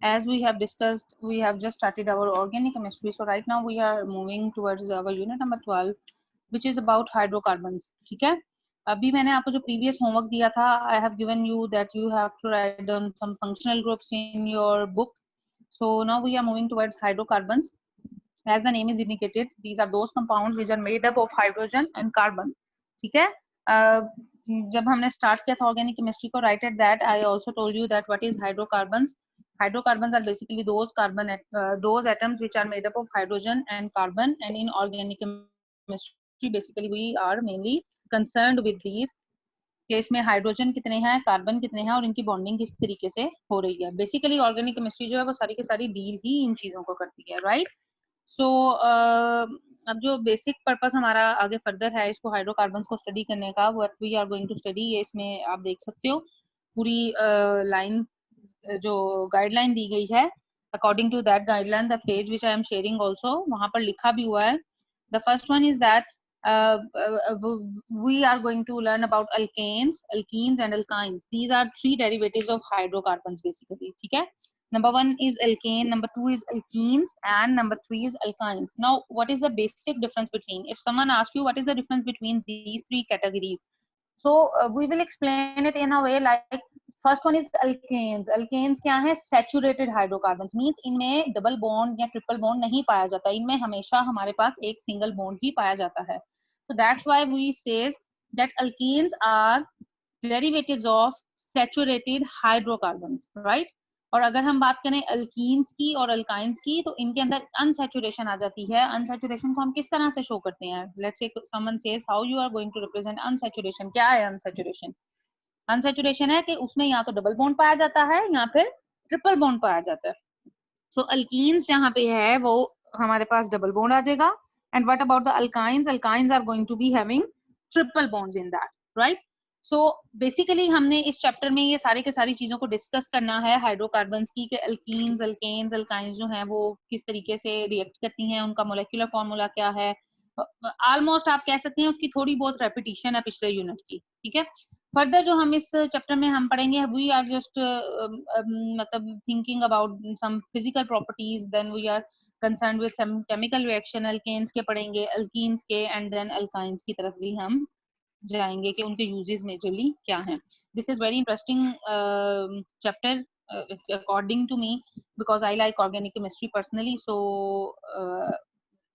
as we have discussed, we have just started our organic chemistry. So right now we are moving towards our unit number 12, which is about hydrocarbons. ठीक है, अभी मैंने आपको जो previous homework दिया था, I have given you that you have to write down some functional groups in your book. So now we are moving towards hydrocarbons. As the name is indicated, these are those compounds which are made up of hydrogen and carbon. ठीक है, जब हमने start किया था organic chemistry को, right at that I also told you that what is hydrocarbons. Hydrocarbons are basically those atoms which are made up of hydrogen and carbon, and in organic chemistry basically we are mainly concerned with these. कि इसमें hydrogen कितने हैं, carbon कितने हैं और इनकी bonding किस तरीके से हो रही है. बेसिकली ऑर्गेनिक केमिस्ट्री जो है वो सारी की सारी डील ही इन चीजों को करती है, राइट. सो अब जो बेसिक पर्पस हमारा आगे फर्दर है इसको हाइड्रोकार्बन्स को स्टडी करने का, what we are going to study, ये इसमें आप देख सकते हो पूरी लाइन जो गाइडलाइन दी गई है. According to that guideline the page which I am sharing also, वहां पर लिखा भी हुआ है. The first one is that we are going to learn about alkanes, alkenes and alkynes. These are three derivatives of hydrocarbons basically. ठीक है, number 1 is alkane, number 2 is alkenes, and number 3 is alkynes. Now what is the basic difference between, if someone asks you what is the difference between these three categories, so we will explain it in a way like first one is alkanes. Alkanes क्या है, saturated hydrocarbons, means इनमें double bond या triple bond नहीं पाया जाता, इनमें हमेशा हमारे पास एक सिंगल बॉन्ड ही पाया जाता है. So that's why we says that alkenes are derivatives of saturated hydrocarbons, right? और अगर हम बात करें alkenes की और alkynes की, तो इनके अंदर unsaturation आ जाती है. unsaturation को हम किस तरह से शो करते हैं? Let's say someone says how you are going to represent unsaturation. क्या है unsaturation? unsaturation है कि उसमें या तो डबल बॉन्ड पाया जाता है या फिर ट्रिपल बॉन्ड पाया जाता है. So alkenes जहाँ पे है वो हमारे पास डबल बॉन्ड आ जाएगा. And what about the alkynes? Alkynes are going to be having triple bonds in that, right? So basically हमने इस चैप्टर में ये सारी के सारी चीजों को डिस्कस करना है हाइड्रोकार्बन्स की, कि alkenes, alkanes, alkynes जो हैं वो किस तरीके से रिएक्ट करती हैं, उनका मोलेक्युलर फॉर्मूला क्या है. ऑलमोस्ट आप कह सकते हैं उसकी थोड़ी बहुत रेपिटेशन है पिछले यूनिट की. ठीक है, फर्दर जो हम इस चैप्टर में हम पढ़ेंगे, वी आर जस्ट मतलब thinking about some physical properties, then we are concern with some chemical reaction. Alkanes के पढ़ेंगे, अल्कीन्स के, एंड देन अल्काइंस की तरफ भी हम जाएंगे कि उनके यूजेस मेजरली क्या हैं. This is very interesting chapter according to me, because I like organic chemistry personally. So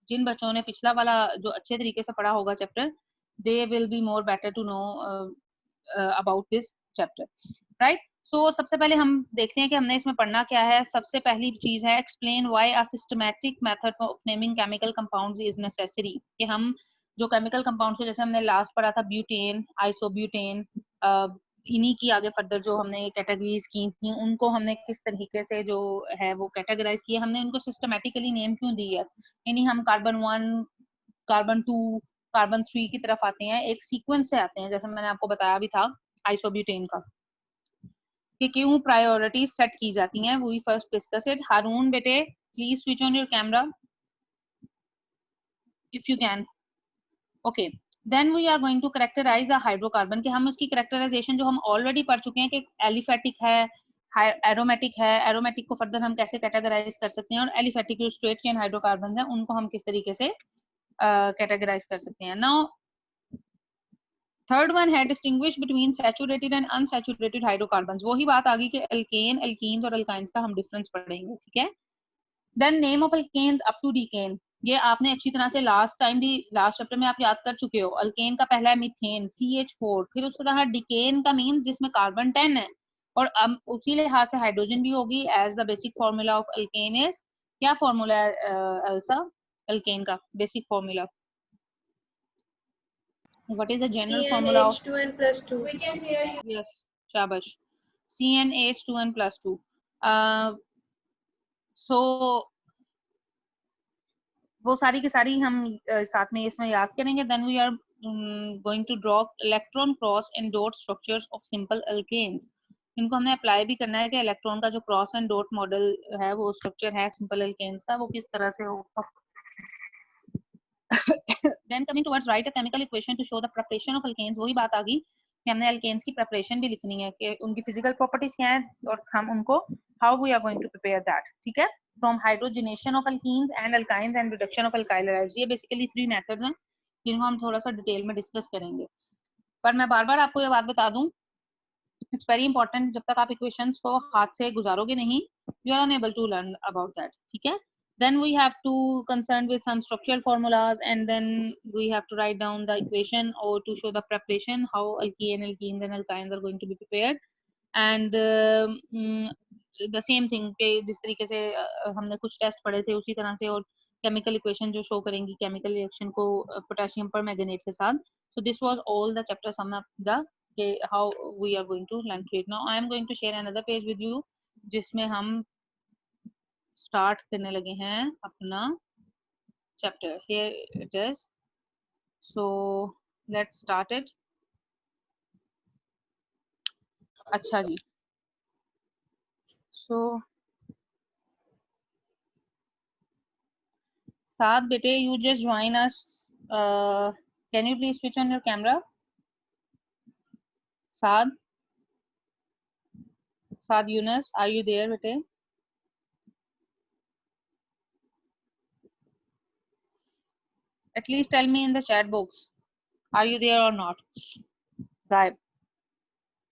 जिन बच्चों ने पिछला वाला जो अच्छे तरीके से पढ़ा होगा chapter, they will be more better to know about this chapter, right? So सबसे पहले हम देखते हैं कि हमने इसमें पढ़ना क्या है. सबसे पहली चीज है explain why a systematic method of naming chemical compounds is necessary. कि हम जो chemical compounds को, जैसे हमने लास्ट पढ़ा था ब्यूटेन, आइसोब्यूटेन, इन्हीं की आगे फर्दर जो हमने कैटेगरीज की थी उनको हमने किस तरीके से जो है वो कैटेगराइज किया, हमने उनको सिस्टमेटिकली नेम क्यों दी है. यानी हम कार्बन 1, कार्बन 2, कार्बन 3 की तरफ आते हैं, एक सीक्वेंस से आते हैं, जैसे मैंने आपको बताया भी था आइसोब्यूटेन का, कि क्यों प्रायोरिटी सेट की जाती हैं. We first discuss it. Haroon बेटे please switch on your camera if you can. Okay, then we are going to characterize a hydrocarbon, कि हम उसकी कैरेक्टराइजेशन जो हम ऑलरेडी पढ़ चुके हैं कि एलिफेटिक है, एरोमेटिक है. एरोमेटिक को फर्दर हम कैसे कैटेगराइज कर सकते हैं, और एलिफेटिक जो स्ट्रेट चेन हाइड्रोकार्बन है उनको हम किस तरीके से कैटेगराइज कर सकते हैं. नाउ थर्ड वन है distinguish between saturated and unsaturated hydrocarbons. वही बात आ गई कि अल्केन, अल्कीन्स और अल्काइंस का हम डिफरेंस पढ़ेंगे. ठीक है, then name of alkanes up to decane, ये आपने अच्छी तरह से लास्ट टाइम भी लास्ट चैप्टर में आप याद कर चुके हो. अल्केन का पहला है मीथेन CH4, फिर उसके बाद डीकेन का मीन जिसमें कार्बन 10 है, और अब उसी लिहाज से हाइड्रोजन भी होगी. As the basic formula of alkane is, क्या फॉर्मूला है एल्सा अल्केन का basic formula? What is the general formula of CnH2n plus 2? We can hear you. yes, shabash, CnH2n plus 2. So वो सारी की सारी हम साथ में इसमें याद करेंगे. Then we are going to draw electron cross and dot structures of simple alkanes. इनको हमने अप्लाई भी करना है कि इलेक्ट्रॉन का जो क्रॉस एंड डॉट मॉडल है वो स्ट्रक्चर है सिंपल अल्केन्स का, वो किस तरह से होगा. Then coming towards write a chemical equation to show the preparation of alkanes. वही बात आ गई कि हमने अल्केन्स की प्रिपरेशन भी लिखनी है कि उनकी फिजिकल प्रॉपर्टीज क्या है और हम उनको how we are going to prepare that, ठीक है, from hydrogenation of alkenes and alkynes and reduction of alkyl halides. ये बेसिकली 3 मेथड्स हैं जिनको हम थोड़ा सा डिटेल में डिस्कस करेंगे। पर मैं बार बार आपको ये बात बता दूं, इट्स वेरी इंपॉर्टेंट, जब तक आप इक्वेशंस को हाथ से गुजारोगे नहीं, you are unable to learn about that, ठीक है। Then we have to concern with some structural formulas, and then we have to write down the equation or to show the preparation, how alkene, alkenes and alkynes are going to be prepared. And the same thing पे जिस तरीके से हमने कुछ test पढ़े थे उसी तरह से और केमिकल इक्वेशन जो शो करेंगी केमिकल रिएक्शन को पोटेशियम पर मैग्नेट के साथ. So this was all the chapter sum up the how we are going to learn through it. Now I am going to share another page with you जिसमें हम start करने लगे हैं अपना chapter. Here it is. So let's start it. अच्छा जी. So Saad बेटे, you just join us. Can you please switch on your camera? Saad, Saad Younus, are you there बेटे? At least tell me in the chat box, are you there or not? Gaib.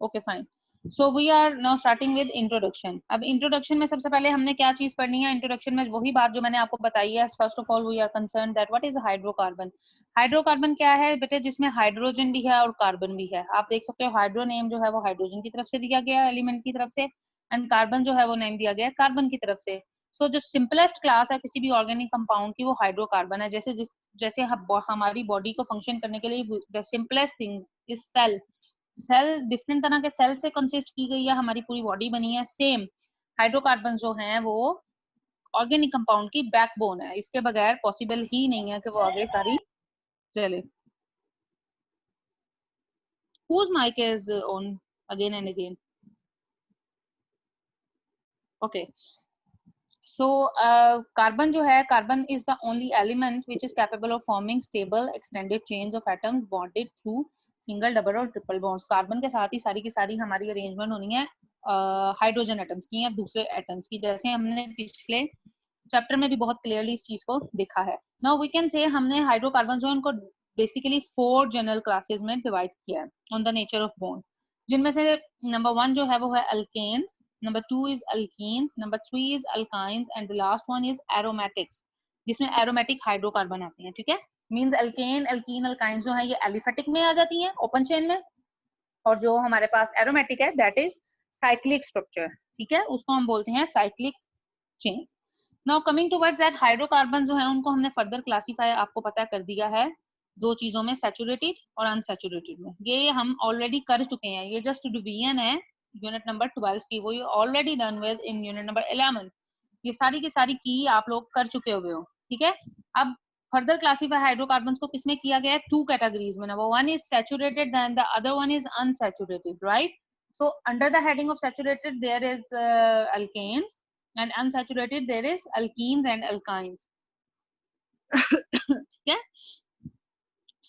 Okay, fine. So we are now starting with introduction. अब introduction में सबसे पहले हमने क्या चीज पढ़नी है? introduction में वही बात जो मैंने आपको बताई है. First of all, we are concerned that what is hydrocarbon. Hydrocarbon क्या है बेटे? जिसमें हाइड्रोजन भी है और कार्बन भी है. आप देख सकते हो हाइड्रो नेम जो है वो हाइड्रोजन की तरफ से दिया गया है, एलिमेंट की तरफ से, एंड कार्बन जो है वो नेम दिया गया है कार्बन की तरफ से. सो जो सिंपलेस्ट क्लास है किसी भी ऑर्गेनिक कंपाउंड की वो हाइड्रोकार्बन है. जैसे हमारी बॉडी को फंक्शन करने के लिए the simplest thing is cell. Cell different तरह के सेल से कंसिस्ट की गई है, हमारी पूरी बॉडी बनी है. सेम हाइड्रोकार्बन जो हैं वो ऑर्गेनिक कंपाउंड की बैकबोन है. इसके बगैर पॉसिबल ही नहीं है कि वो आगे सारी चले. whose mic is on again and again? okay. So carbon जो है, carbon is the only element which is capable of forming stable extended chains of atoms bonded through single, double और ट्रिपल बॉन्ड्स. कार्बन के साथ ही सारी की सारी हमारी arrangement होनी है हाइड्रोजन एटम्स की या दूसरे एटम्स की, जैसे हमने पिछले चैप्टर में भी बहुत क्लियरली इस चीज को देखा है. नाउ वी कैन से हमने हाइड्रोकार्बन जो है उनको बेसिकली 4 जनरल क्लासेस में डिवाइड किया है on the nature of bond, जिनमें से नंबर 1 जो है वो है alkanes, number 2 is alkenes, number 3 is alkynes and the last one is aromatics, जिसमें aromatic हाइड्रोकार्बन आते हैं. ठीक है, मींस अल्केन, अल्कीन, अल्काइंस जो है ये एलिफेटिक में आ जाती हैं ओपन चेन में, और जो हमारे पास एरोमेटिक है दैट इज साइक्लिक स्ट्रक्चर. ठीक है, उसको हम बोलते हैं cyclic chain. Now coming towards that, hydrocarbon जो है उनको हमने फर्दर क्लासीफाई आपको पता कर दिया है दो चीजों में, सैचुरेटेड और अनसैचुरेटेड में. ये हम ऑलरेडी कर चुके हैं, ये जस्ट रिवीजन है यूनिट नंबर 12 की, वो already done with in unit number 11. ये सारी की सारी की आप लोग कर चुके हुए हो. ठीक है, अब फर्दर क्लासीफाई हाइड्रोकार्बन्स को किसमें किया गया है? 2 कैटेगरीज में. Number 1 is saturated then the other one is unsaturated, right? So under the heading of saturated there is alkanes and unsaturated there is alkenes and alkynes. ठीक है,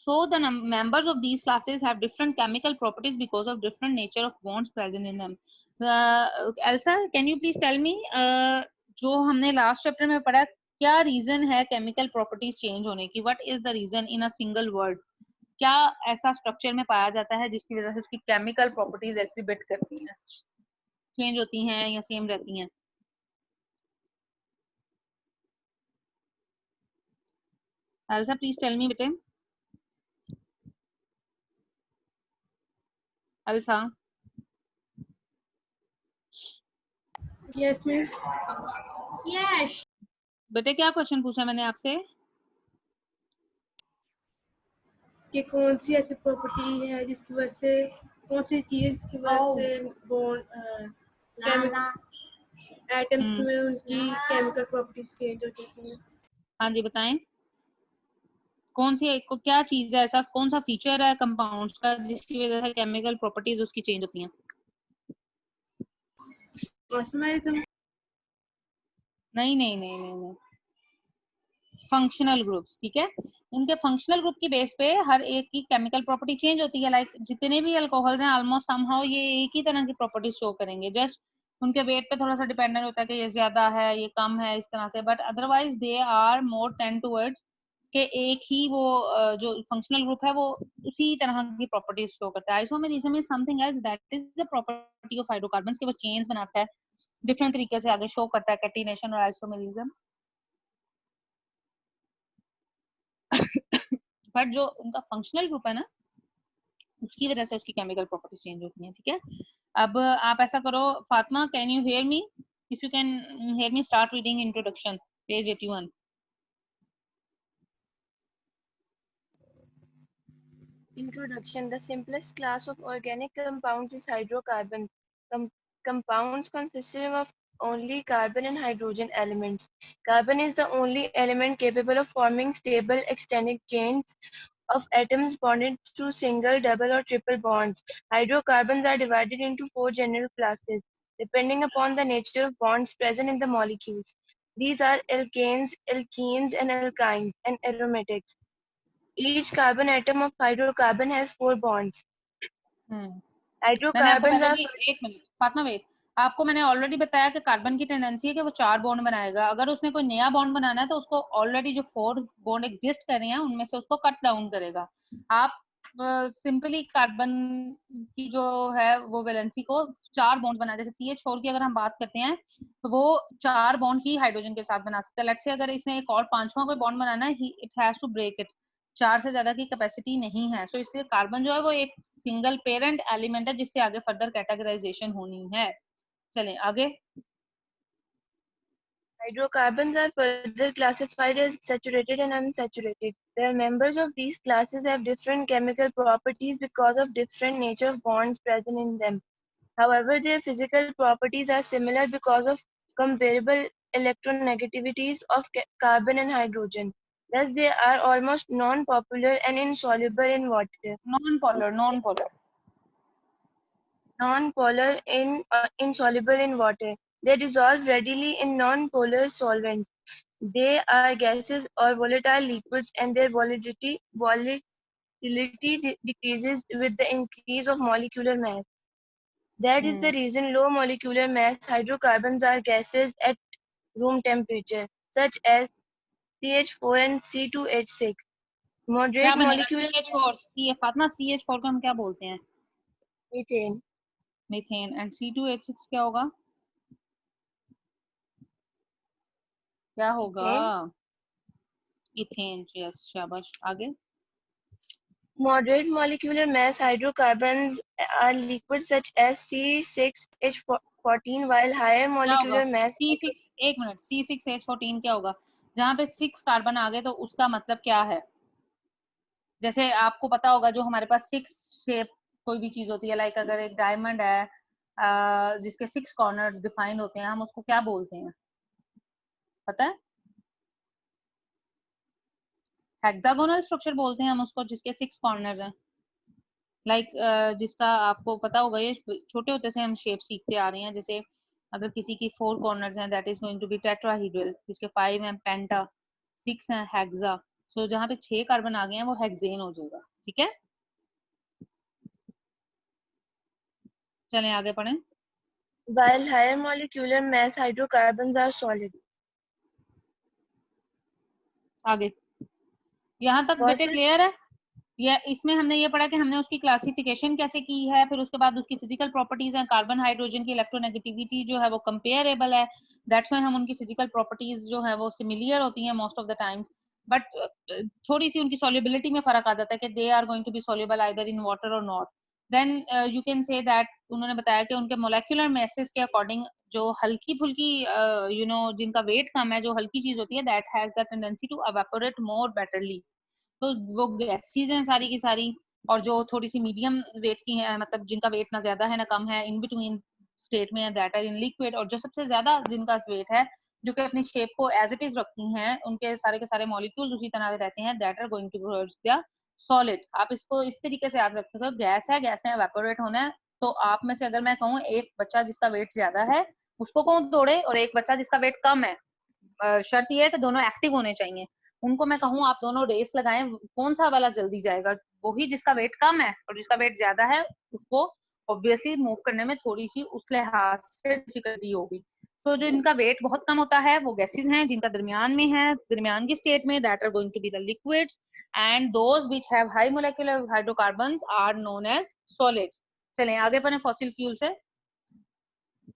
so the members of these classes have different chemical properties because of different nature of bonds present in them. Elsa, can you please tell me जो हमने last chapter में पढ़ा, क्या reason है chemical properties change होने की? What is the reason in a single word? क्या ऐसा स्ट्रक्चर में पाया जाता है जिसकी वजह से उसकी केमिकल प्रॉपर्टीज एग्जिबिट करती हैं, चेंज होती हैं या सेम रहती हैं? Elsa, please tell me बेटे. Elsa. Yes, miss. Yes. बेटे क्या क्वेश्चन पूछा मैंने आपसे? कि कौन सी ऐसी प्रॉपर्टी है जिसकी वजह से, कौन सी चीज जिसकी वजह से बॉन्ड एटम्स में उनकी केमिकल प्रॉपर्टीज चेंज हो जाती हैं? हाँ जी बताएं, कौन सी क्या चीज है, ऐसा कौन सा फीचर है कंपाउंड्स का जिसकी वजह से केमिकल प्रॉपर्टीज उसकी चेंज होती हैं? ऑस्मोसिस. नहीं नहीं नहीं नहीं नहीं, फंक्शनल ग्रुप्स, ठीक है। उनके फंक्शनल ग्रुप की बेस पे हर एक की केमिकल प्रॉपर्टी चेंज होती है। लाइक जितने भी अल्कोहल्स हैं ऑलमोस्ट समहाउ ये एक ही तरह की प्रॉपर्टी शो करेंगे, जस्ट उनके वेट पे थोड़ा सा डिपेंडेंट होता है कि ये ज्यादा है ये कम है इस तरह से, but otherwise they are more tend towards के एक ही वो जो फंक्शनल ग्रुप है वो उसी तरह की प्रॉपर्टीज शो करता है। Isomerism is something else, that is the property of hydrocarbons के वो चेन्स बनाता है, डिफरेंट तरीके से आगे शो करता है कैटिनेशन और आइसोमेरिज्म। बट जो उनका फंक्शनल ग्रुप है ना उसकी वजह से उसकी केमिकल प्रॉपर्टीज चेंज होती हैं, ठीक है। अब आप ऐसा करो Fatima, can you hear me? If you can hear me, start reading introduction, page 81. Introduction. The simplest class of organic compounds is hydrocarbons. Compounds consisting of only carbon and hydrogen elements. Carbon is the only element capable of forming stable extended chains of atoms bonded through single, double, or triple bonds. Hydrocarbons are divided into four general classes, depending upon the nature of bonds present in the molecules. These are alkanes, alkenes, and alkynes, and aromatics. Each carbon atom of hydrocarbon has four bonds. मैंने आपको Hydrocarbons पहले are भी एक minute Fatima wait, आपको मैंने already बताया कि carbon की टेंडेंसी है कि वो 4 बॉन्ड बनाएगा। अगर उसने कोई नया बॉन्ड बनाना है तो उसको ऑलरेडी जो 4 बॉन्ड एग्जिस्ट कर रहे हैं उनमें से उसको कट डाउन करेगा। आप सिंपली कार्बन की जो है वो वैलेंसी को 4 बॉन्ड बना, जैसे CH4 की अगर हम बात करते हैं तो वो 4 बॉन्ड ही हाइड्रोजन के साथ बना सकता है। लेट्स से अगर इसने एक और 5वां कोई बॉन्ड बनाना है, it has to break it, 4 से ज्यादा की कैपेसिटी नहीं है। सो इसलिए कार्बन जो है वो एक सिंगल पेरेंट एलिमेंट है जिससे आगे फर्दर कैटेगराइजेशन होनी है। चलें आगे। Hydrocarbons are further classified as saturated and unsaturated. The members of these classes have different chemical properties because of different nature of bonds present in them. However, their physical properties are similar because of comparable electronegativities of carbon and hydrogen. Thus, they are almost non-polar and insoluble in water. Non-polar Non-polar and insoluble in water. They dissolve readily in non-polar solvents. They are gases or volatile liquids, and their volatility decreases with the increase of molecular mass. That is the reason low molecular mass hydrocarbons are gases at room temperature, such as CH4 and C2H6. क्या Moderate बनेगा? molecular CH4 Fatima, CH4 को हम क्या बोलते हैं? methane. Methane. And C2H6 क्या होगा? क्या होगा? इथेन। यस शाबाश, आगे। Moderate molecular mass hydrocarbons are liquids such as C6H14, while higher क्या होगा? molecular mass C6, एक मिनट, C6H14 क्या होगा? जहाँ पे 6 कार्बन आ गए तो उसका मतलब क्या है? जैसे आपको पता होगा जो हमारे पास 6 शेप कोई भी चीज होती है, लाइक अगर एक डायमंड है जिसके 6 कॉर्नर्स डिफाइंड होते हैं, हम उसको क्या बोलते हैं पता है? हेक्सागोनल स्ट्रक्चर बोलते हैं हम उसको जिसके 6 कॉर्नर्स हैं। लाइक जिसका आपको पता होगा, ये छोटे होते से हम शेप सीखते आ रहे हैं। जैसे अगर किसी की 4 कॉर्नर्स हैं that is going to be tetrahedral, जिसके 5 हैं पेंटा, 6 हैं हेक्सा। सो जहाँ पे 6 कार्बन आ गए हैं वो हेक्सेन हो जाएगा, ठीक है। चलें आगे पढ़ें। while higher molecular mass hydrocarbons are solid. आगे यहाँ तक बेटे क्लियर है? ये इसमें हमने ये पढ़ा कि हमने उसकी क्लासिफिकेशन कैसे की है, फिर उसके बाद उसकी फिजिकल प्रॉपर्टीज हैं। कार्बन हाइड्रोजन की इलेक्ट्रोनेगेटिविटी जो है वो कंपेरेबल है, दैट्स व्हाई हम उनकी फिजिकल प्रॉपर्टीज जो है वो सिमिलर होती हैं most of the times. But थोड़ी सी उनकी सॉल्युबिलिटी में फर्क आ जाता है कि they are going to be soluble either in water और not. Then you can say that उन्होंने बताया कि उनके मोलेकुलर मैसेज के अकॉर्डिंग जो हल्की फुल्की जिनका वेट कम है, जो हल्की चीज होती है, that has the tendency to evaporate more betterly. तो वो गैसेज हैं सारी की सारी, और जो थोड़ी सी मीडियम वेट की है, मतलब जिनका वेट ना ज्यादा है ना कम है, इन बिटवीन स्टेट में है, दैट आर इन लिक्विड। और जो सबसे ज्यादा जिनका वेट है, जो कि अपनी शेप को एज इट इज रखती हैं, उनके सारे के सारे मॉलिक्यूल्स उसी तरह रहते हैं, that are going to towards the solid. आप इसको इस तरीके से याद रख सकते हो, गैस है, गैस ने एवापोरेट होना है। तो आप में से अगर मैं कहूँ एक बच्चा जिसका वेट ज्यादा है उसको कौन दौड़े, और एक बच्चा जिसका वेट कम है, शर्त यह है कि दोनों एक्टिव होने चाहिए। उनको मैं कहूँ आप दोनों रेस लगाएं, कौन सा वाला जल्दी जाएगा, वही जिसका वेट कम है, और जिसका वेट ज्यादा है उसको ऑब्वियसली मूव करने में थोड़ी सी उस लिहाज से डिफिकल्टी होगी। सो जो इनका वेट बहुत कम होता है वो गैसेस हैं, जिनका दरमियान में है, दरमियान की स्टेट में, that are going to be the liquids, and those which have high molecular hydrocarbons are known as solids. चलें आगे पढ़ें फॉसिल फ्यूल से।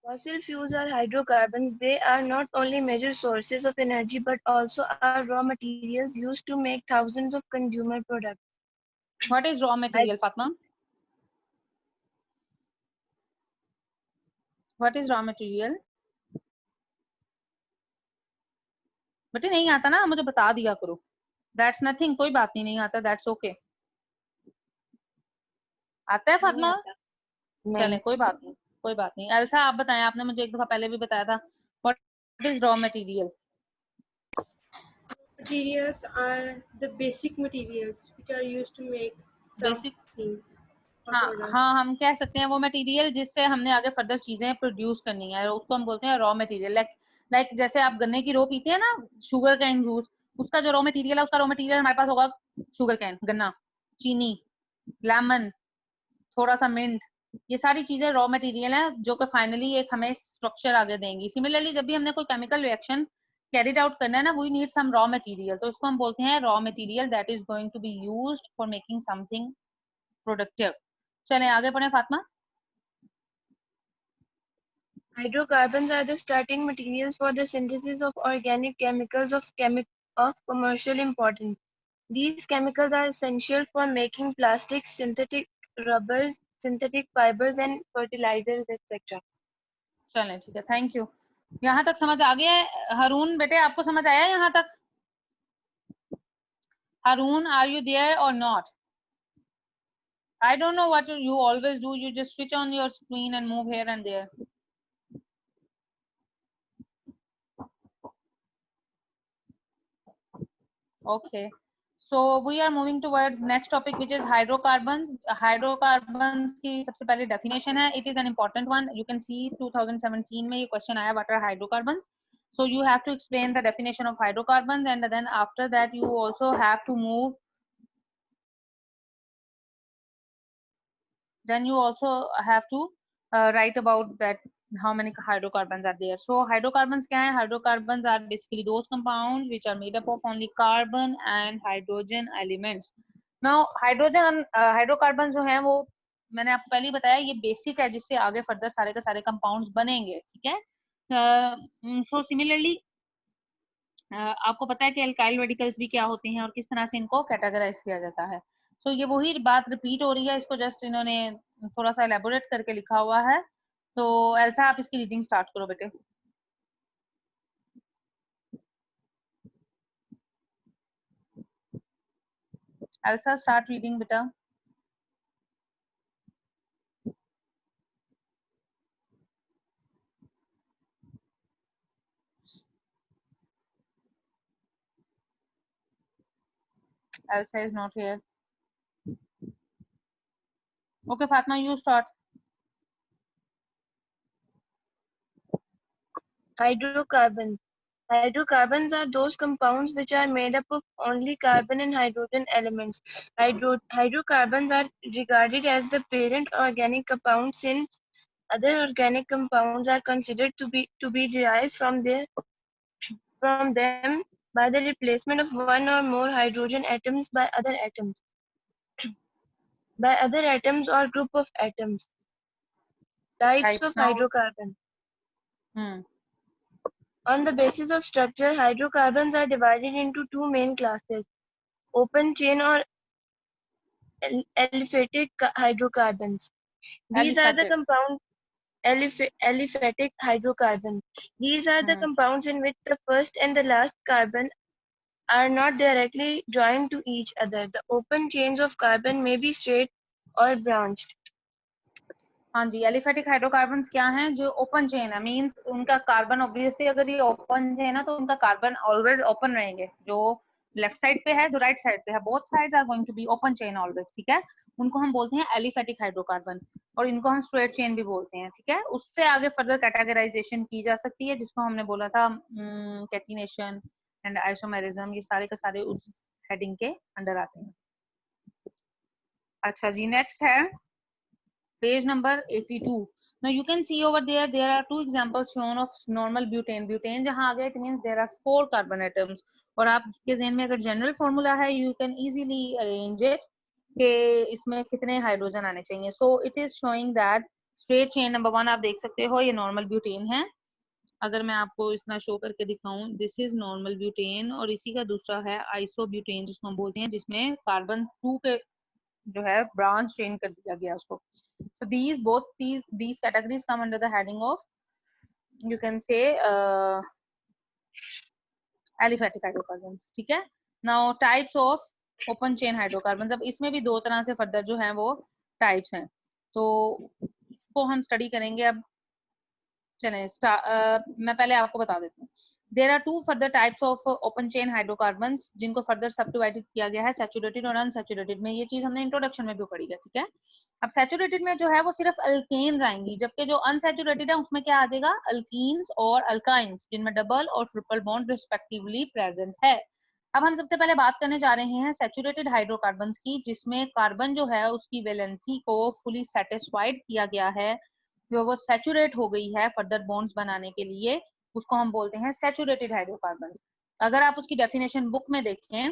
Fossil fuels are hydrocarbons. They are not only major sources of energy but also are raw materials used to make thousands of consumer products. What is raw material, Fatma? What is raw material? बेटे नहीं आता ना, मुझे बता दिया करो। That's nothing, कोई बात नहीं, नहीं आता, that's okay. आता है फातिमा? चलें कोई बात नहीं, कोई बात नहीं। एल्सा आप बताएं, आपने मुझे एक दफा पहले भी बताया था। What is raw material? Materials are the basic materials which are used to make Basic, something or हाँ product. हाँ, हम कह सकते हैं वो मटेरियल जिससे हमने आगे फर्दर चीजें प्रोड्यूस करनी है, उसको हम बोलते हैं रॉ मटेरियल। लाइक जैसे आप गन्ने की रो पीते हैं ना, शुगर कैन जूस, उसका जो रॉ मटेरियल है, उसका रॉ मटेरियल हमारे पास होगा शुगर कैन, गन्ना, चीनी, लेमन, थोड़ा सा मिंट, ये सारी चीजें रॉ मटेरियल हैं जो कि फाइनली एक हमें स्ट्रक्चर आगे देंगी। सिमिलरली जब भी हमने कोई केमिकल रिएक्शन कैरिड आउट करना है ना, we need some raw material, तो इसको हम बोलते हैं raw material that is going to be used for making something productive. चलें आगे पढ़ें Fatima. Hydrocarbons are the starting materials for the synthesis of organic chemicals of commercial importance. These chemicals are essential for making plastics, synthetic rubbers, synthetic fibers, and fertilizers, etc. चलें ठीक है, thank you. यहाँ तक समझ आ गया है? हारून बेटे आपको समझ आया यहाँ तक? हारून, आर यू देयर और not? I don't know what you always do, you just switch on your screen and move here and there. Okay, so we are moving towards next topic which is hydrocarbons. Hydrocarbons की सबसे पहले definition है, it is an important one. You can see 2017 में ये question आया, what are hydrocarbons? So you have to explain the definition of hydrocarbons, and then after that you also have to move, then you also have to write about that how many hydrocarbons are there. So hydrocarbons क्या है? Hydrocarbons are basically those compounds which are made up of only carbon and hydrogen elements. Now hydrogen hydrocarbons जो हैं वो मैंने आपको पहले ही बताया, ये बेसिक है जिससे आगे फर्दर सारे के सारे कंपाउंड्स बनेंगे, ठीक है। सो सिमिलरली आपको पता है कि अल्काइल रेडिकल्स भी क्या होते हैं और किस तरह से इनको कैटेगराइज किया जाता है। सो ये वही बात रिपीट हो रही है, इसको जस्ट इन्होंने थोड़ा सा एलेबोरेट करके लिखा हुआ है। तो एल्सा आप इसकी रीडिंग स्टार्ट करो बेटे। एल्सा स्टार्ट रीडिंग बेटा। Elsa is not here. Okay, Fatma, you start. Hydrocarbons. Hydrocarbons are those compounds which are made up of only carbon and hydrogen elements. Hydrocarbons are regarded as the parent organic compound since other organic compounds are considered to be derived from them by the replacement of one or more hydrogen atoms by other atoms or group of atoms. Types of Now, hydrocarbons. On the basis of structure, hydrocarbons are divided into two main classes: open chain or aliphatic hydrocarbons. These are the compounds aliphatic hydrocarbons. These are the compounds in which the first and the last carbon are not directly joined to each other. The open chains of carbon may be straight or branched. हाँ जी, aliphatic hydrocarbons क्या हैं? जो open chain है, means उनका carbon obviously अगर ये open chain है तो उनका कार्बन ऑलवेज ओपन रहेंगे, जो लेफ्ट साइड पे है जो राइट साइड पे है, both sides are going to be open chain always, ठीक है। उनको हम बोलते हैं एलिफेटिक हाइड्रोकार्बन, और इनको हम स्ट्रेट चेन भी बोलते हैं, ठीक है। उससे आगे फर्दर कैटेगराइजेशन की जा सकती है जिसको हमने बोला था कैटिनेशन, एंड आइसोमेरिज्म, ये सारे के सारे उस हेडिंग के अंडर आते हैं। अच्छा जी, नेक्स्ट है page number 82. Now you can see over there, there are two examples shown of normal butane. Butane जहाँ आ गया, it means there are 4 carbon atoms. और आपके ज़हन में अगर जनरल फॉर्मूला है, you can easily arrange it कि इसमें कितने हाइड्रोजन आने चाहिए. So it is showing that straight chain number 1 आप देख सकते हो, ये normal butane है. अगर मैं आपको इसना शो करके दिखाऊं, दिस इज नॉर्मल ब्यूटेन और इसी का दूसरा है आइसोब्यूटेन जिसको हम बोलते हैं, जिसमें कार्बन 2 के जो है ब्रांच चेंज कर दिया गया उसको. So these categories come under the heading of, you can say, aliphatic hydrocarbons. ठीक है. Now types of open chain hydrocarbons. अब इसमें भी 2 तरह से फर्दर जो है वो टाइप्स हैं, तो इसको हम स्टडी करेंगे. अब चलें, मैं पहले आपको बता देती हूँ. There are 2 further types of open chain hydrocarbons जिनको फर्दर सब डिवाइडेड किया गया है, सैचुरेटेड और अनसैचुरेटेड में. ये चीज हमने इंट्रोडक्शन में भी पढ़ी है. ठीक है. अब सैचुरेटेड में जो है वो सिर्फ अल्केन्स आएंगी, जबकि जो अनसैचुरेटेड है उसमें क्या आ जाएगा, अल्कीन्स और अल्काइंस, जिनमें डबल और ट्रिपल बॉन्ड रिस्पेक्टिवली प्रेजेंट है. अब हम सबसे पहले बात करने जा रहे हैं सैचुरेटेड हाइड्रोकार्बन्स की, जिसमें कार्बन जो है उसकी वैलेंसी को फुली सेटिस्फाइड किया गया है, जो वो सैचुरेट हो गई है फर्दर बॉन्ड्स बनाने के लिए, उसको हम बोलते हैं सैचुरेटेड हाइड्रोकार्बन्स. अगर आप उसकी डेफिनेशन बुक में देखें,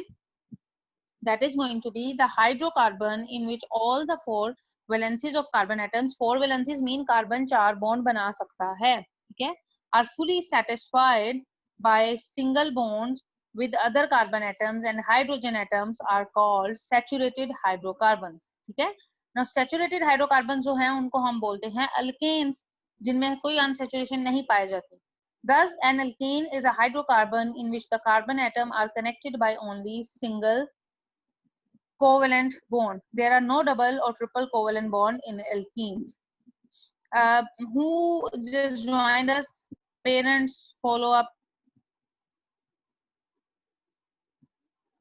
that is going to be the hydrocarbon in which all the 4 valencies of carbon atoms, 4 valencies mean carbon 4 bond बना सकता है. ठीक है. are fully satisfied by single bonds with other carbon atoms and hydrogen atoms are called saturated hydrocarbons. ठीक है. Now saturated hydrocarbons जो हैं उनको हम बोलते हैं alkanes, जिनमें कोई unsaturation नहीं पाई जाती. Thus an alkane is a hydrocarbon in which the carbon atom are connected by only single covalent bond. There are no double or triple covalent bond in alkenes. Who just joined us? Parents, follow up.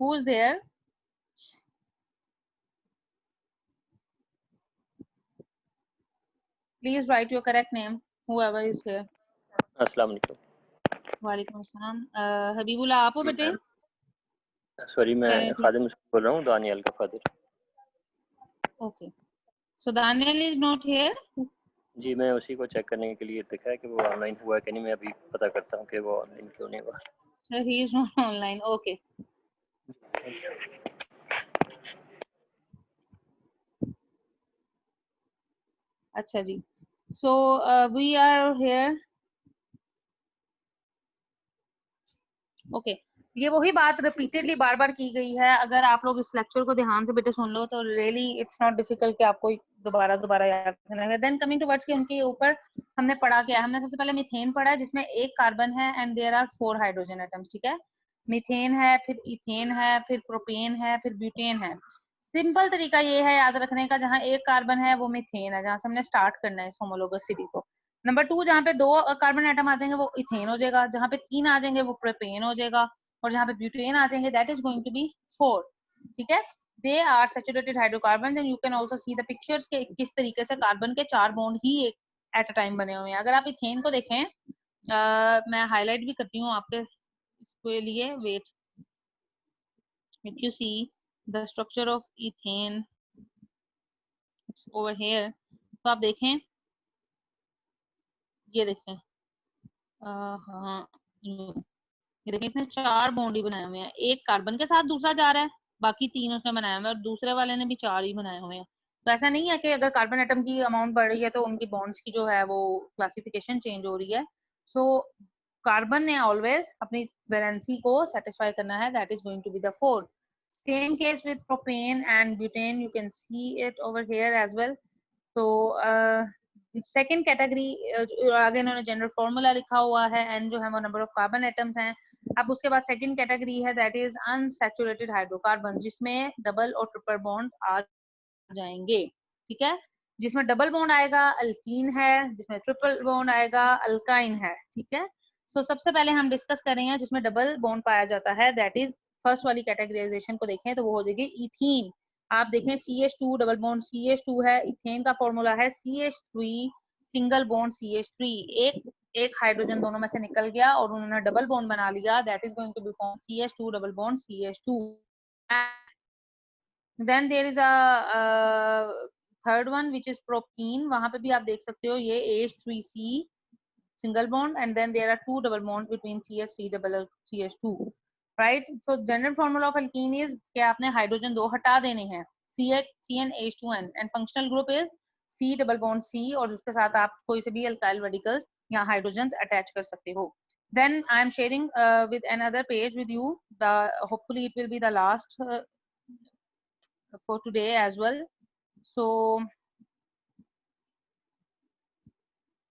Who's there? Please write your correct name, whoever is here. अस्सलाम वालेकुम. वालेकुम अस्सलाम. हबीबुल्लाह आप हो बेटे? Sorry, मैं खादिम बोल रहा हूँ, दानियल का father. Okay. So Daniyal is not here. जी, मैं उसी को चेक करने के लिए देखा है कि वो ऑनलाइन हुआ कि नहीं. मैं अभी पता करता हूँ कि वो ऑनलाइन क्यों नहीं हुआ. Sir he is not online. Okay. अच्छा जी. So we are here. Okay. ये वही बात रिपीटेडली बार बार की गई है. अगर आप लोग इस लेक्चर को ध्यान से बेटे सुन लो तो रियली इट्स नॉट डिफिकल्ट कि आपको दोबारा याद करना है. देन कमिंग टू वर्ड्स के उनके ऊपर हमने पढ़ा क्या है. हमने सबसे पहले मीथेन पढ़ा है, जिसमें 1 कार्बन है and there are 4 hydrogen atoms. ठीक है. मीथेन है, फिर इथेन है, फिर प्रोपेन है, फिर ब्यूटेन है. सिंपल तरीका ये है याद रखने का, जहाँ 1 कार्बन है वो मीथेन है, जहाँ से हमने स्टार्ट करना है इस होमोलोगसिटी को. नंबर 2 जहाँ पे 2 कार्बन एटम आ जाएंगे वो इथेन हो जाएगा, जहाँ पे 3 आ जाएंगे वो प्रोपेन हो जाएगा, और जहाँ पे ब्यूटेन आ जाएंगे that is going to be 4. ठीक है. They are saturated hydrocarbon and you can also see the pictures के किस तरीके से कार्बन के 4 बॉन्ड ही एक एट अ टाइम बने हुए हैं. अगर आप इथेन को देखें, मैं हाईलाइट भी करती हूँ आपके इसके लिए. Wait, if you see the structure of ethane, it's over here. तो आप देखें, ये देखें, हाँ ये देखें, इसने 4 बॉन्ड ही बनाए हुए हैं. एक कार्बन के साथ दूसरा जा रहा है, बाकी 3 उसने बनाए हुए हैं, और दूसरे वाले ने भी 4 ही बनाए हुए हैं. तो ऐसा नहीं है कि अगर कार्बन एटम की अमाउंट बढ़ रही है तो उनकी बॉन्ड्स की जो है वो क्लासिफिकेशन चेंज हो रही है. सो कार्बन ने ऑलवेज अपनी वैलेंसी को सेटिस्फाई करना है, that is going to be the 4. Same case with propane and butane, you can see it over here as well. So second category, आगे इन्होंने जनरल फॉर्मूला लिखा हुआ है, n जो है वो नंबर ऑफ कार्बन एटम्स हैं. अब उसके बाद सेकंड कैटेगरी है दैट इज अनसैचुरेटेड हाइड्रोकार्बन, जिसमें डबल और ट्रिपल बॉन्ड आ जाएंगे. ठीक है. जिसमें डबल बॉन्ड आएगा अल्कीन है, जिसमें ट्रिपल बॉन्ड आएगा अल्काइन है. ठीक है. सो सबसे पहले हम डिस्कस कर रहे हैं जिसमें डबल बॉन्ड पाया जाता है, दैट इज फर्स्ट वाली कैटेगराइजेशन को देखें तो वो हो जाएगी इथीन. आप देखें CH2 डबल बॉन्ड CH2 है, इथेन का फॉर्मूला है CH3 सिंगल बॉन्ड CH3. एक एक हाइड्रोजन दोनों में से निकल गया और उन्होंने डबल बॉन्ड बना लिया, that is going to be form CH2 double bond CH2. Then there is a third one which is propene. वहां पे भी आप देख सकते हो ये H3C single bond and then there are two double bonds between CH3 double CH2, right? So general formula of alkene is कि आपने हाइड्रोजन दो हटा देने हैं, CH3H2N and functional group is C double bond C और उसके साथ आप कोई से भी alkyl radicals या हाइड्रोजन्स अटैच कर सकते हो. Then I am sharing with another page with you. Hopefully it will be the last for today as well. So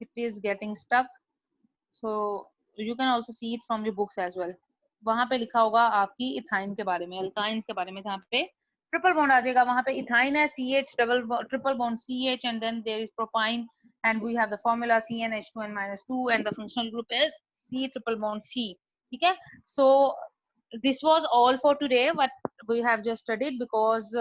it is getting stuck. So you can also see it from your books as well. वहां पे लिखा होगा आपकी ethyne के बारे में, alkynes के बारे में, जहाँ पे ट्रिपल बॉन्ड आ जाएगा वहां पे इथाइन है CH triple bond CH and then there is propyne and we have the formula CnH2n-2 and the functional group is C triple bond C. ठीक है. So this was all for today what we have just studied because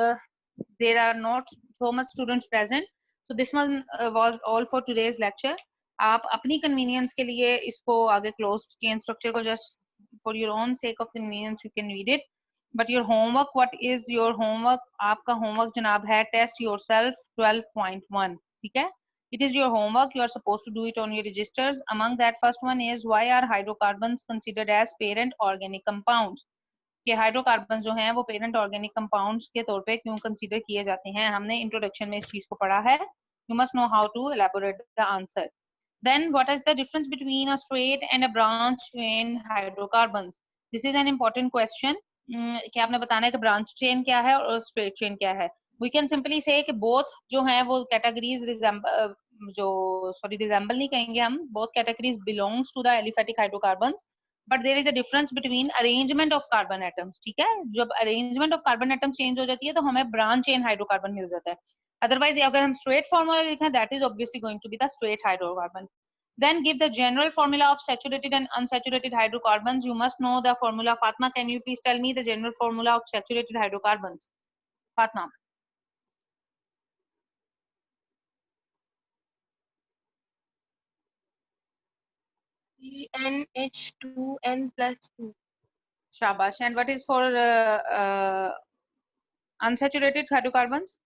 there are not so much students present. So this one was all for today's lecture. आप अपनी convenience के लिए इसको आगे close chain structure को just for your own sake of convenience you can read it, but your homework, what is your homework? आपका homework जनाब है टेस्ट योरसेल्फ 12.1. ठीक है. It is your homework. You are supposed to do it on your registers. Among that, first one is why are hydrocarbons considered as parent organic compounds? कि hydrocarbon जो हैं वो parent organic compounds के तौर पे क्यों कंसीडर किए जाते हैं? हमने इंट्रोडक्शन में इस चीज को पढ़ा है. You must know how to elaborate the answer. Then what is the difference between a straight and a branch chain hydrocarbons? This is an important question. कि आपने बताना है कि ब्रांच चेन क्या है और स्ट्रेट चेन क्या है. We can simply say कि both जो हैं वो कैटेगरीज रिजेंबल नहीं कहेंगे हम, both categories belongs to the aliphatic hydrocarbons, but there is a difference between arrangement of carbon atoms. ठीक है. जब arrangement of carbon atoms change हो जाती है तो हमें branch chain hydrocarbon मिल जाता है. Otherwise अगर हम straight formula लिखें that is obviously going to be the straight hydrocarbon. Then give the general formula of saturated and unsaturated hydrocarbons. You must know the formula. Fatma, can you please tell me the general formula of saturated hydrocarbons? Fatma. CnH2n+2. Shabash. And what is for unsaturated hydrocarbons?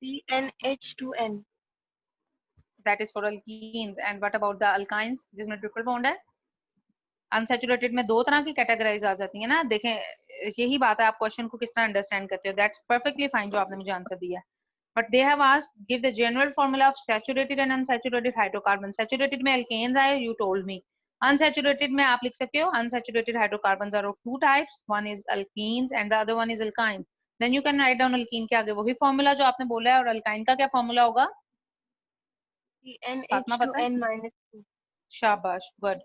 CnH2n. That is for alkenes. And what about the alkynes जिसमें triple bond है? Unsaturated में दो तरह की categorise आ जाती है ना. देखें यही बात है, आप क्वेश्चन को किस तरह अंडरस्टैंड करते हो. दैट्स परफेक्टली फाइन जो आपने मुझे आंसर दिया. But they have asked give the general formula of saturated and unsaturated hydrocarbon. Saturated में अल्केन्स आए, यू टोल्ड मी. अनसैचुरेटेड में आप लिख सकते हो unsaturated hydrocarbons are of two types, one is alkenes and the other one is alkynes. Then you can write down alkene के आगे वही फॉर्मूला जो आपने बोला है, और अल्काइन का क्या फॉर्मूला होगा? CnH2n-2. शाबाश, गुड.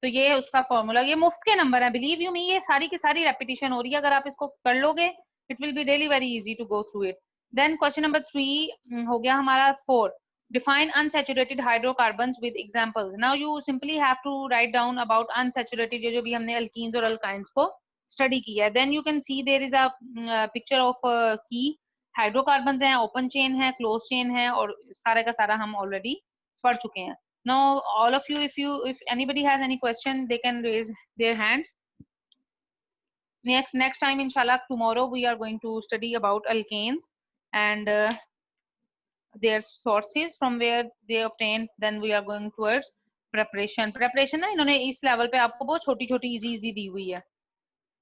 तो ये है उसका फॉर्मूला. ये मुफ्त के नंबर है, बिलीव यू मी. ये सारी की सारी रेपिटेशन हो रही है. अगर आप इसको कर लोगे it will be really very easy to go through it. Then question number 3 हो गया हमारा 4. Define unsaturated hydrocarbons with examples. Now you simply have to write down about unsaturated जो भी हमने alkenes और alkynes को स्टडी किया है. Then you can see there is a picture of key. Hydrocarbons हैं, ओपन चेन है, क्लोज चेन है, और सारे का सारा हम ऑलरेडी पढ़ चुके हैं. Now all of you, if anybody has any question they can raise their hands. Next time inshallah, tomorrow we are going to study about alkanes and their sources from where they obtained. Then we are going towards preparation ना इन्होंने इस level पे आपको बहुत छोटी छोटी easy दी हुई है.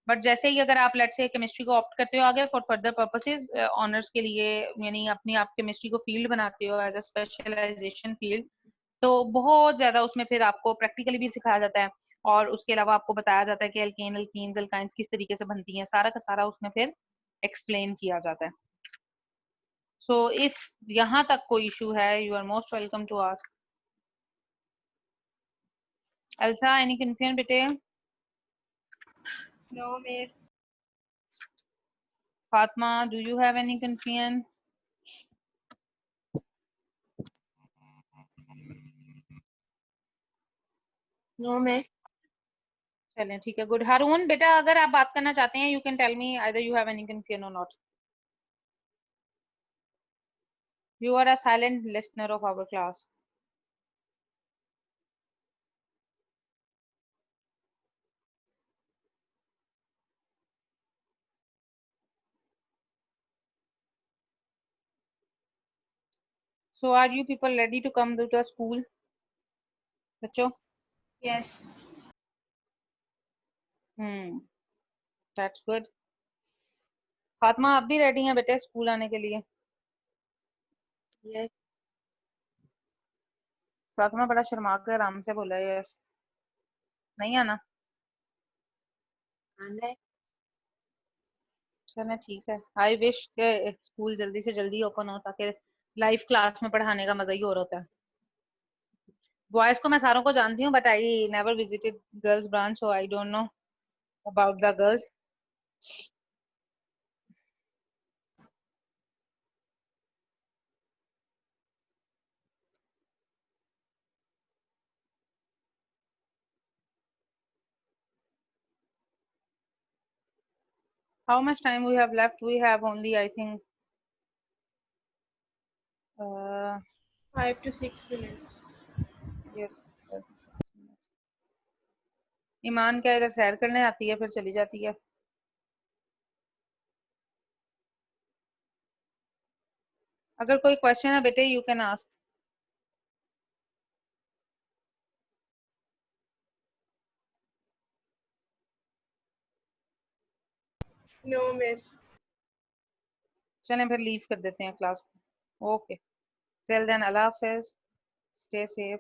बट जैसे ही अगर आप लेट्स से केमिस्ट्री को ऑप्ट करते हो आगे फॉर फर्दर पर्पसेस ऑनर्स के लिए, यानी अपनी आप केमिस्ट्री को फील्ड बनाते हो एज अ स्पेशलाइजेशन फील्ड, तो बहुत ज्यादा उसमें फिर आपको प्रैक्टिकली भी सिखाया जाता है और उसके अलावा आपको बताया जाता है कि अल्केन अल्कीन्स अल्काइंस किस तरीके से बनती हैं. सारा का सारा उसमें फिर एक्सप्लेन किया जाता है. सो इफ यहाँ तक कोई इशू है you are most welcome to ask. Elsa, any confusion बेटे? No, miss. Fatma, do you have any confusion? No, miss. चलें ठीक है, गुड. हारून बेटा अगर आप बात करना चाहते हैं you can tell me either you have any confusion or not. You are a silent listener of our class. So are you people ready to come to the school? बच्चों? Yes. That's good. फातिमा आप भी ready हैं बेटे school आने के लिए? Yes. Fatima बड़ा शर्मा कर आराम से बोला है यस। नहीं आना? आना है। चलो ठीक है। आई विश के स्कूल जल्दी से जल्दी ओपन हो ताकि लाइव क्लास में पढ़ाने का मजा ही और होता है। बॉयज को मैं सारों को जानती हूँ but I never visited girls branch so I don't know about the girls. How much time we have left? We have only I think 5 to 6 minutes. yes 6 minutes. ईमान क्या इधर सैर करने आती है फिर चली जाती है? अगर कोई क्वेश्चन है बेटे you can ask. No, miss. चलें फिर लीव कर देते हैं क्लास को। ओके टिल देन अल्लाह हाफिज, स्टे सेफ।